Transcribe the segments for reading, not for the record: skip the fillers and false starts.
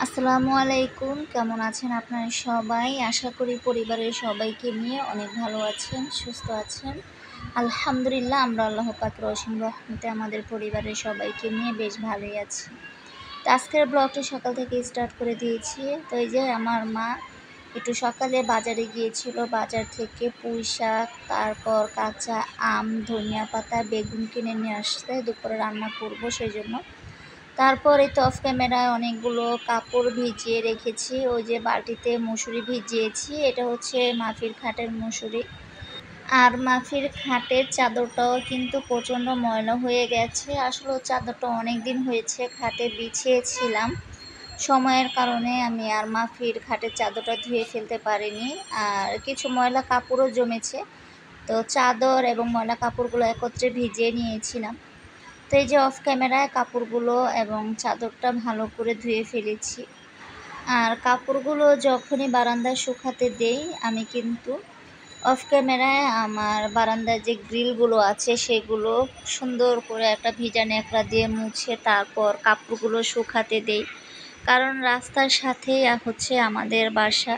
আসসালামু আলাইকুম, কেমন আছেন আপনারা সবাই? আশা করি পরিবারের সবাইকে নিয়ে অনেক ভালো আছেন, সুস্থ আছেন। আলহামদুলিল্লাহ, আমরা আল্লাহ পাকের অসীম রহমতে আমাদের পরিবারের সবাইকে নিয়ে বেশ ভালোই আছি। তো আজকের ব্লগটা সকাল থেকে স্টার্ট করে দিয়েছি। তো এই যে আমার মা একটু সকালে বাজারে গিয়েছিল, বাজার থেকে পুঁই শাক, তারপর কাঁচা আম, ধনিয়া পাতা, বেগুন কিনে নিয়ে আসছে, দুপুরে রান্না করব সেই জন্য। তারপরে তো অফ ক্যামেরায় অনেকগুলো কাপড় ভিজিয়ে রেখেছি। ওই যে বালতিতে মুসুরি ভিজিয়েছি, এটা হচ্ছে মাফির খাটের মুসুরি। আর মাফির খাটের চাদরটাও কিন্তু প্রচণ্ড ময়লা হয়ে গেছে। আসলে চাদরটা অনেক দিন হয়েছে খাটে বিছিয়েছিলাম, সময়ের কারণে আমি আর মাফির খাটের চাদরটা ধুয়ে ফেলতে পারিনি। আর কিছু ময়লা কাপড়ও জমেছে, তো চাদর এবং ময়লা কাপড়গুলো একত্রে ভিজিয়ে নিয়েছিলাম। তো এই যে অফ ক্যামেরায় কাপড়গুলো এবং চাদরটা ভালো করে ধুয়ে ফেলেছি। আর কাপড়গুলো যখনই বারান্দায় শুকাতে দেই, আমি কিন্তু অফ ক্যামেরায় আমার বারান্দার যে গ্রিলগুলো আছে সেগুলো সুন্দর করে একটা ভিজা ন্যাকড়া দিয়ে মুছে তারপর কাপড়গুলো শুকাতে দেই। কারণ রাস্তার সাথেই হচ্ছে আমাদের বাসা,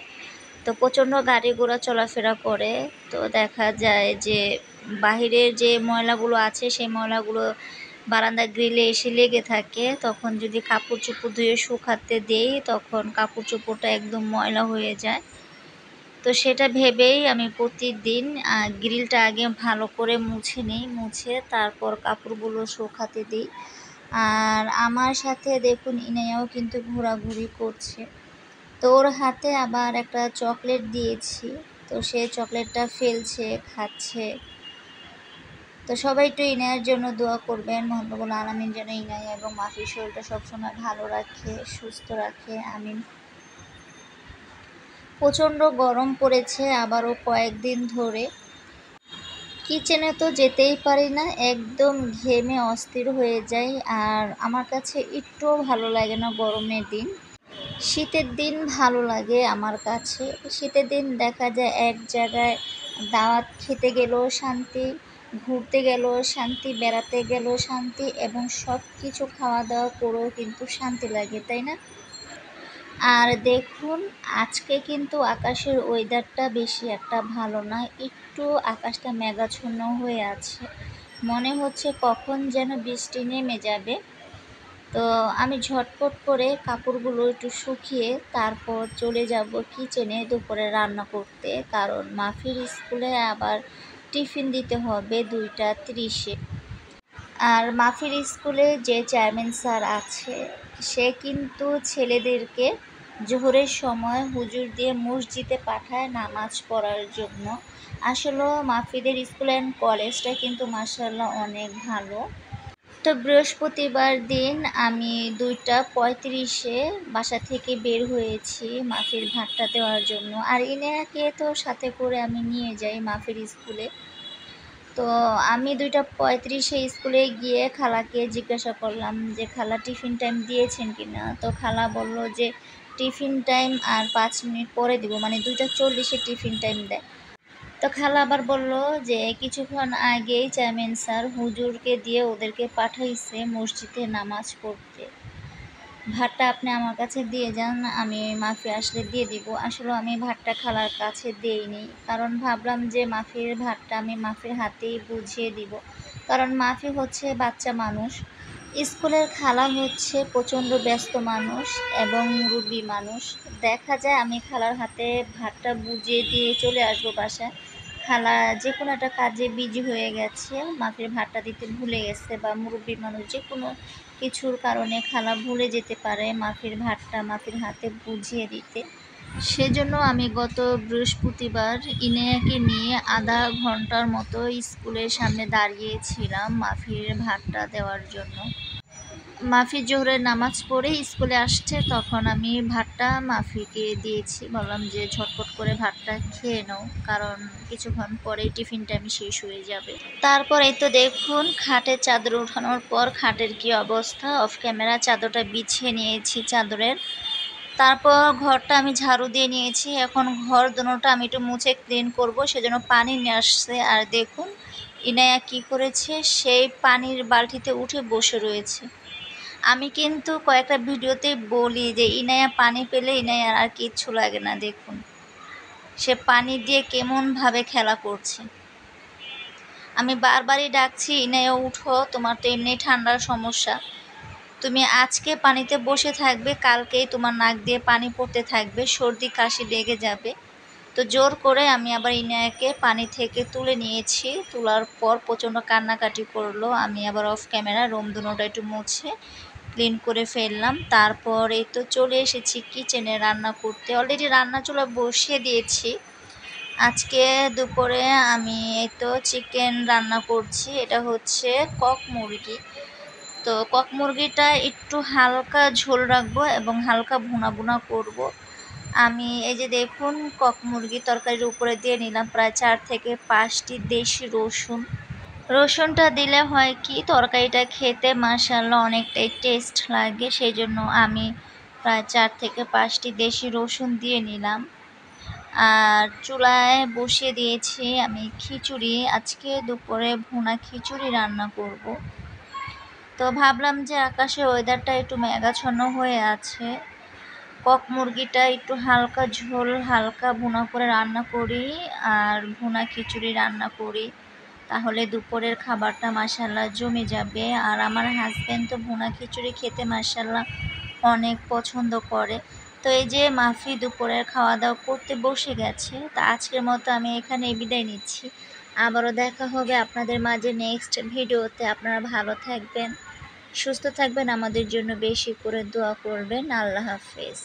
তো প্রচণ্ড গাড়ি ঘোড়া চলাফেরা করে। তো দেখা যায় যে বাহিরের যে ময়লাগুলো আছে সেই ময়লাগুলো বারান্দার গ্রিলে এসে লেগে থাকে। তখন যদি কাপড় চোপড় ধুয়ে শুকাতে দেই, তখন কাপড় চোপড়টা একদম ময়লা হয়ে যায়। তো সেটা ভেবেই আমি প্রতিদিন গ্রিলটা আগে ভালো করে মুছে নিই, মুছে তারপর কাপড়গুলো শুকাতে দিই। আর আমার সাথে দেখুন ইনায়াও কিন্তু ঘোরাঘুরি করছে। তো ওর হাতে আবার একটা চকলেট দিয়েছি, তো সে চকলেটটা ফেলছে, খাচ্ছে। তো সবাই একটু ইনায়ের জন্য দোয়া করবেন, মহান আলামিন যেন ইনায়া এবং মাফির শরীরটা সবসময় ভালো রাখে, সুস্থ রাখে, আমিন। প্রচণ্ড গরম পড়েছে আবারও কয়েকদিন ধরে। কিচেনে তো যেতেই পারি না, একদম ঘেমে অস্থির হয়ে যাই। আর আমার কাছে একটুও ভালো লাগে না গরমের দিন। শীতের দিন ভালো লাগে আমার কাছে। শীতের দিন দেখা যায় এক জায়গায় দাওয়াত খেতে গেলেও শান্তি, ঘুরতে গেলেও শান্তি, বেড়াতে গেলেও শান্তি, এবং সব কিছু খাওয়া দাওয়া করেও কিন্তু শান্তি লাগে, তাই না? আর দেখুন, আজকে কিন্তু আকাশের ওয়েদারটা বেশি একটা ভালো না, একটু আকাশটা মেঘাচ্ছন্ন হয়ে আছে। মনে হচ্ছে কখন যেন বৃষ্টি নেমে যাবে। তো আমি ঝটপট করে কাপড়গুলো একটু শুকিয়ে তারপর চলে যাব কিচেনে দুপুরে রান্না করতে, কারণ মাফির স্কুলে আবার টিফিন দিতে হবে 2টা 30-এ। আর মাফির স্কুলে যে চেয়ারম্যান স্যার আছে, সে কিন্তু ছেলেদেরকে জোহরের সময় হুজুর দিয়ে মসজিদে পাঠায় নামাজ পড়ার জন্য। আসলে মাফিদের স্কুল অ্যান্ড কলেজটা কিন্তু মাশাআল্লাহ অনেক ভালো। তো বৃহস্পতিবার দিন আমি 2টা 35-এ বাসা থেকে বের হয়েছি মাফির ভাতটা দেওয়ার জন্য। আর ইনায়াকে তো সাথে করে আমি নিয়ে যাই মাফির স্কুলে। তো আমি 2টা 35-এ স্কুলে গিয়ে খালাকে জিজ্ঞাসা করলাম যে খালা টিফিন টাইম দিয়েছেন কিনা। তো খালা বলল যে টিফিন টাইম আর 5 মিনিট পরে দিব, মানে 2টা 40-এ টিফিন টাইম দেয়। তো খালা আবার বলল যে কিছুক্ষণ আগেই চেয়ারম্যান স্যার হুজুরকে দিয়ে ওদেরকে পাঠাইছে মসজিদে নামাজ পড়তে। ভাতটা আপনি আমার কাছে দিয়ে যান, আমি মাফি আসলে দিয়ে দিব। আসলে আমি ভাতটা খালার কাছে দেইনি, কারণ ভাবলাম যে মাফির ভাতটা আমি মাফির হাতেই বুঝিয়ে দিব। কারণ মাফি হচ্ছে বাচ্চা মানুষ, স্কুলের খালা হচ্ছে প্রচণ্ড ব্যস্ত মানুষ এবং মুরব্বী মানুষ। দেখা যায় আমি খালার হাতে ভাতটা বুঝিয়ে দিয়ে চলে আসবো বাসায়, খালা যে কোনো একটা কাজে বিজি হয়ে গেছে, মাফির ভাতটা দিতে ভুলে গেছে, বা মুরব্বী মানুষ যে কোনো কিছুর কারণে খালা ভুলে যেতে পারে মাফির ভাতটা মাফির হাতে বুঝিয়ে দিতে। সেজন্য আমি গত বৃহস্পতিবার ইনেয়াকে নিয়ে আধা ঘন্টার মতো স্কুলের সামনে দাঁড়িয়েছিলাম মাফির ভাতটা দেওয়ার জন্য। মাফি জোহরের নামাজ পড়ে স্কুলে আসছে, তখন আমি ভাতটা মাফিকে দিয়েছি, বললাম যে ঝটপট করে ভাতটা খেয়ে নাও, কারণ কিছুক্ষণ পরে টিফিন টাইম শেষ হয়ে যাবে। তারপর এই তো দেখুন খাটের চাদর ওঠানোর পর খাটের কি অবস্থা। অফ ক্যামেরা চাদরটা বিছিয়ে নিয়েছি চাদরের, তারপর ঘরটা আমি ঝাড়ু দিয়ে নিয়েছি। এখন ঘর দুটোটা আমি একটু মুছে ক্লিন করব, সেজন্য পানি নিয়ে আসছে। আর দেখুন ইনায়া কি করেছে, সেই পানির বালতিতে উঠে বসে রয়েছে। আমি কিন্তু কয়েকটা ভিডিওতে বলি যে ইনায়া পানি পেলে ইনায়ার আর কিচ্ছু লাগে না। দেখুন সে পানি দিয়ে কেমনভাবে খেলা করছে। আমি বারবারই ডাকছি, ইনায়া উঠো, তোমার তো এমনি ঠান্ডার সমস্যা, তুমি আজকে পানিতে বসে থাকবে, কালকেই তোমার নাক দিয়ে পানি পড়তে থাকবে, সর্দি কাশি লেগে যাবে। তো জোর করে আমি আবার ইনায়াকে পানি থেকে তুলে নিয়েছি। তোলার পর প্রচণ্ড কান্নাকাটি করলো। আমি আবার অফ ক্যামেরা রুম দুটোটা একটু মুছে ক্লিন করে ফেললাম। তারপর এই তো চলে এসেছি কিচেনে রান্না করতে। অলরেডি রান্না চুলা বসিয়ে দিয়েছি। আজকে দুপুরে আমি এই তো চিকেন রান্না করছি। এটা হচ্ছে কক মুরগি। তো কক মুরগিটা একটু হালকা ঝোল রাখবো এবং হালকা ভুনা ভুনা করব। আমি এই যে দেখুন কক মুরগি তরকারির উপরে দিয়ে নিলাম প্রায় 4 থেকে 5টি দেশি রসুন। রসুনটা দিলে হয় কি তরকারিটা খেতে মাশাআল্লাহ অনেকটাই টেস্ট লাগে, সেই জন্য আমি প্রায় 4 থেকে 5টি দেশি রসুন দিয়ে নিলাম। আর চুলায় বসিয়ে দিয়েছি আমি খিচুড়ি। আজকে দুপুরে ভুনা খিচুড়ি রান্না করব। তো ভাবলাম যে আকাশের ওয়েদারটা একটু মেঘাচ্ছন্ন হয়ে আছে, কক মুরগিটা একটু হালকা ঝোল হালকা ভুনা করে রান্না করি আর ভুনা খিচুড়ি রান্না করি, তাহলে দুপুরের খাবারটা মাশাআল্লাহ জমে যাবে। আর আমার হাজব্যান্ড তো ভুনা খিচুড়ি খেতে মাশাআল্লাহ অনেক পছন্দ করে। তো এই যে মাফি দুপুরের খাওয়া দাওয়া করতে বসে গেছে। তা আজকের মতো আমি এখানে বিদায় নিচ্ছি। আবারও দেখা হবে আপনাদের মাঝে নেক্সট ভিডিওতে। আপনারা ভালো থাকবেন, সুস্থ থাকবেন, আমাদের জন্য বেশি করে দোয়া করবেন। আল্লাহ হাফেজ।